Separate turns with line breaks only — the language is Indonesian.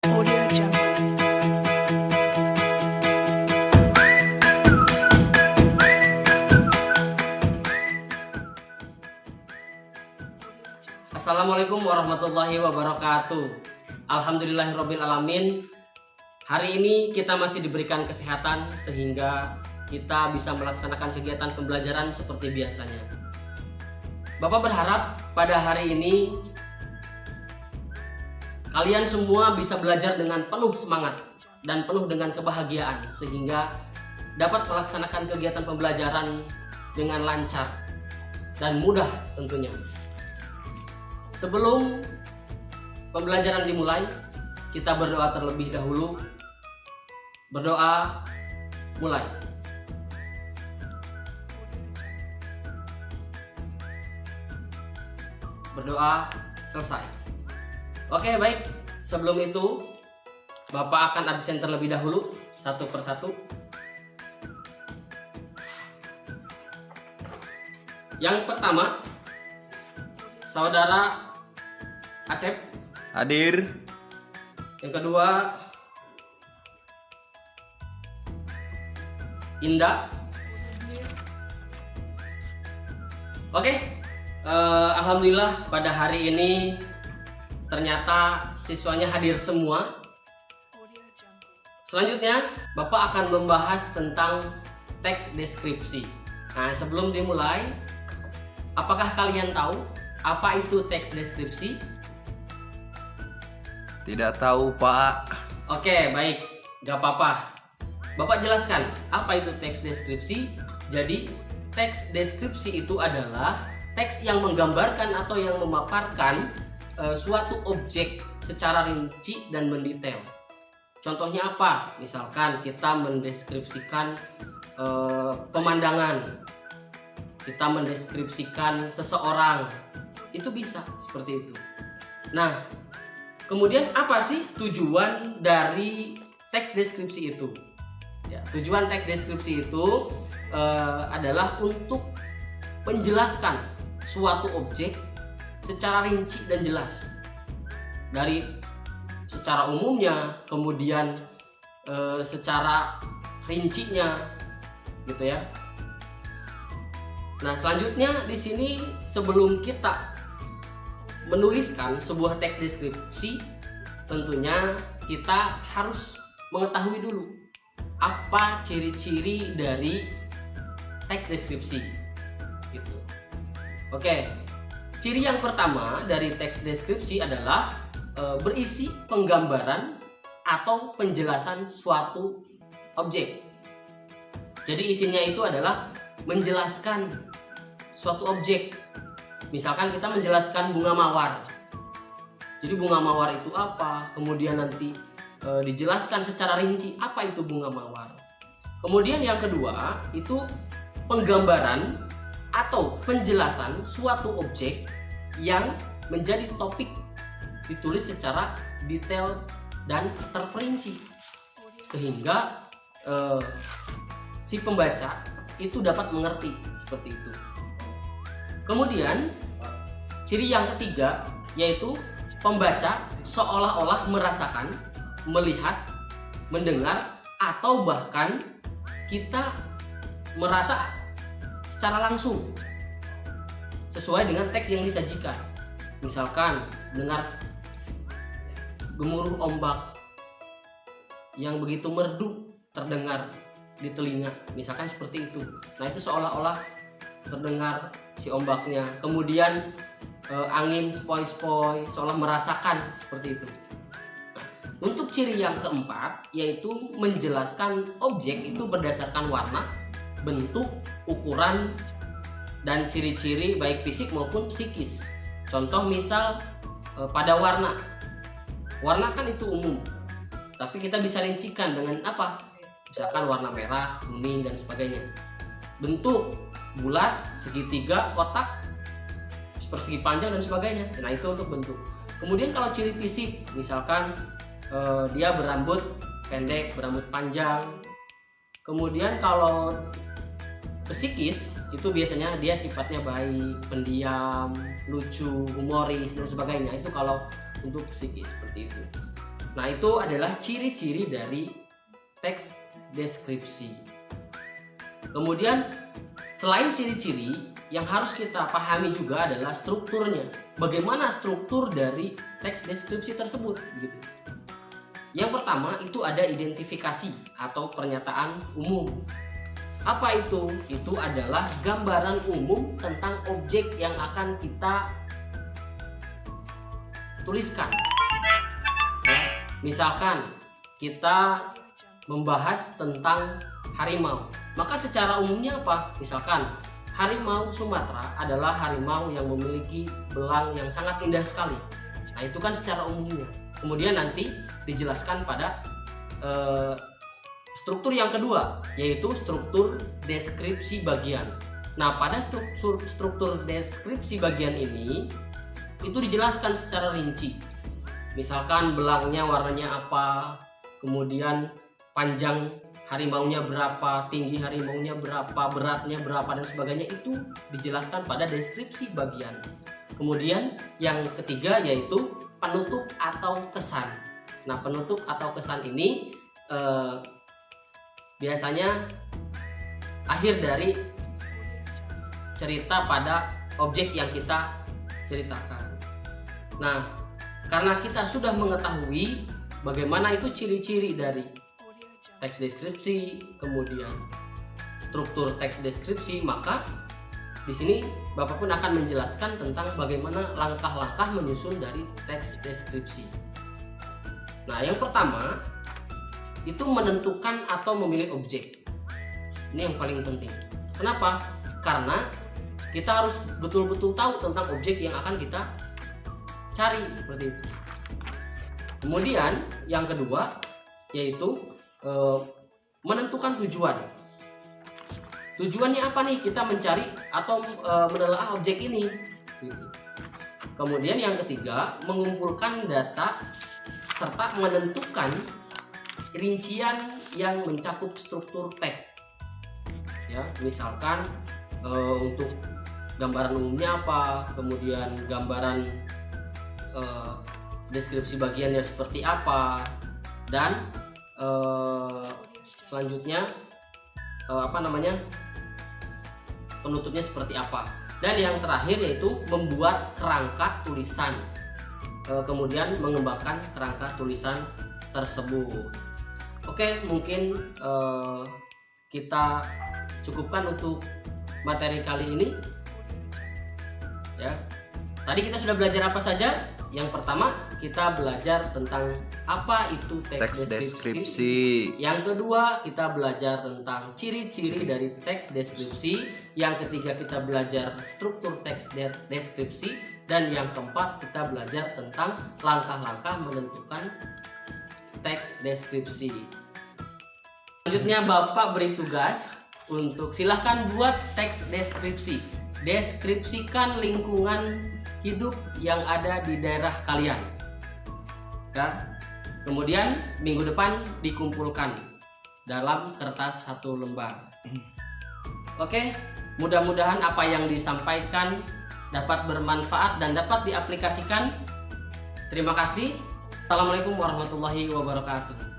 Audio Jungle.
Assalamualaikum warahmatullahi wabarakatuh. Alhamdulillahirabbil alamin. Hari ini kita masih diberikan kesehatan sehingga kita bisa melaksanakan kegiatan pembelajaran seperti biasanya. Bapak berharap pada hari ini kalian semua bisa belajar dengan penuh semangat dan penuh dengan kebahagiaan sehingga dapat melaksanakan kegiatan pembelajaran dengan lancar dan mudah tentunya. Sebelum pembelajaran dimulai, kita berdoa terlebih dahulu. Berdoa mulai. Berdoa selesai. Oke, baik. Sebelum itu, Bapak akan absen terlebih dahulu satu persatu. Yang pertama, Saudara Acep.
Hadir.
Yang kedua, Indah. Oke, alhamdulillah pada hari ini ternyata siswanya hadir semua. Selanjutnya, Bapak akan membahas tentang teks deskripsi. Nah, sebelum dimulai, apakah kalian tahu apa itu teks deskripsi?
Tidak tahu, Pak.
Oke, baik, gak apa-apa. Bapak jelaskan apa itu teks deskripsi. Jadi, teks deskripsi itu adalah teks yang menggambarkan atau yang memaparkan suatu objek secara rinci dan mendetail. Contohnya apa? Misalkan kita mendeskripsikan pemandangan, kita mendeskripsikan seseorang, itu bisa seperti itu. Nah, kemudian apa sih tujuan dari teks deskripsi itu? Ya, tujuan teks deskripsi itu adalah untuk menjelaskan suatu objek secara rinci dan jelas, dari secara umumnya, kemudian secara rincinya, gitu ya. Nah, selanjutnya di sini sebelum kita menuliskan sebuah teks deskripsi, tentunya kita harus mengetahui dulu apa ciri-ciri dari teks deskripsi, gitu. Oke, ciri yang pertama dari teks deskripsi adalah berisi penggambaran atau penjelasan suatu objek. Jadi isinya itu adalah menjelaskan suatu objek. Misalkan kita menjelaskan bunga mawar. Jadi bunga mawar itu apa? Kemudian nanti dijelaskan secara rinci apa itu bunga mawar. Kemudian yang kedua itu penggambaran atau penjelasan suatu objek yang menjadi topik, ditulis secara detail dan terperinci sehingga si pembaca itu dapat mengerti seperti itu. Kemudian ciri yang ketiga yaitu pembaca seolah-olah merasakan, melihat, mendengar, atau bahkan kita merasa secara langsung sesuai dengan teks yang disajikan. Misalkan dengar gemuruh ombak yang begitu merdu terdengar di telinga, misalkan seperti itu. Nah, itu seolah-olah terdengar si ombaknya. Kemudian angin sepoi-sepoi, seolah merasakan seperti itu. Nah, untuk ciri yang keempat yaitu menjelaskan objek itu berdasarkan warna, bentuk, ukuran, dan ciri-ciri baik fisik maupun psikis. Contoh misal pada warna. Warna kan itu umum, tapi kita bisa rincikan dengan apa? Misalkan warna merah, kuning, dan sebagainya. Bentuk, bulat, segitiga, kotak, persegi panjang, dan sebagainya. Nah, itu untuk bentuk. Kemudian kalau ciri fisik, misalkan dia berambut pendek, berambut panjang. Kemudian kalau psikis itu biasanya dia sifatnya baik, pendiam, lucu, humoris, dan sebagainya. Itu kalau untuk psikis seperti itu. Nah, itu adalah ciri-ciri dari teks deskripsi. Kemudian selain ciri-ciri, yang harus kita pahami juga adalah strukturnya. Bagaimana struktur dari teks deskripsi tersebut gitu. Yang pertama itu ada identifikasi atau pernyataan umum. Apa itu? Itu adalah gambaran umum tentang objek yang akan kita tuliskan. Misalkan kita membahas tentang harimau, maka secara umumnya apa? Misalkan harimau Sumatera adalah harimau yang memiliki belang yang sangat indah sekali. Nah, itu kan secara umumnya. Kemudian nanti dijelaskan pada struktur yang kedua, yaitu struktur deskripsi bagian. Nah, pada struktur deskripsi bagian ini itu dijelaskan secara rinci. Misalkan belangnya warnanya apa, kemudian panjang harimaunya berapa, tinggi harimaunya berapa, beratnya berapa, dan sebagainya, itu dijelaskan pada deskripsi bagian. Kemudian yang ketiga yaitu penutup atau kesan. Nah, penutup atau kesan ini biasanya akhir dari cerita pada objek yang kita ceritakan. Nah, karena kita sudah mengetahui bagaimana itu ciri-ciri dari teks deskripsi, kemudian struktur teks deskripsi, maka di sini Bapak pun akan menjelaskan tentang bagaimana langkah-langkah menyusun dari teks deskripsi. Nah, yang pertama itu menentukan atau memilih objek. Ini yang paling penting. Kenapa? Karena kita harus betul-betul tahu tentang objek yang akan kita cari, seperti itu. Kemudian yang kedua yaitu menentukan tujuan. Tujuannya apa nih kita mencari atau menelaah objek ini? Kemudian yang ketiga, mengumpulkan data serta menentukan rincian yang mencakup struktur teks. Ya, misalkan untuk gambaran umumnya apa, kemudian gambaran deskripsi bagiannya seperti apa, dan selanjutnya penutupnya seperti apa. Dan yang terakhir yaitu membuat kerangka tulisan, kemudian mengembangkan kerangka tulisan tersebut. Oke, mungkin kita cukupkan untuk materi kali ini. Ya, tadi kita sudah belajar apa saja? Yang pertama kita belajar tentang apa itu teks deskripsi. Yang kedua kita belajar tentang ciri-ciri dari teks deskripsi. Yang ketiga kita belajar struktur teks deskripsi. Dan yang keempat kita belajar tentang langkah-langkah menentukan teks deskripsi. Selanjutnya Bapak beri tugas untuk silahkan buat teks deskripsi. Deskripsikan lingkungan hidup yang ada di daerah kalian. Ya. Kemudian minggu depan dikumpulkan dalam kertas 1 lembar. Oke, mudah-mudahan apa yang disampaikan dapat bermanfaat dan dapat diaplikasikan. Terima kasih. Assalamualaikum warahmatullahi wabarakatuh.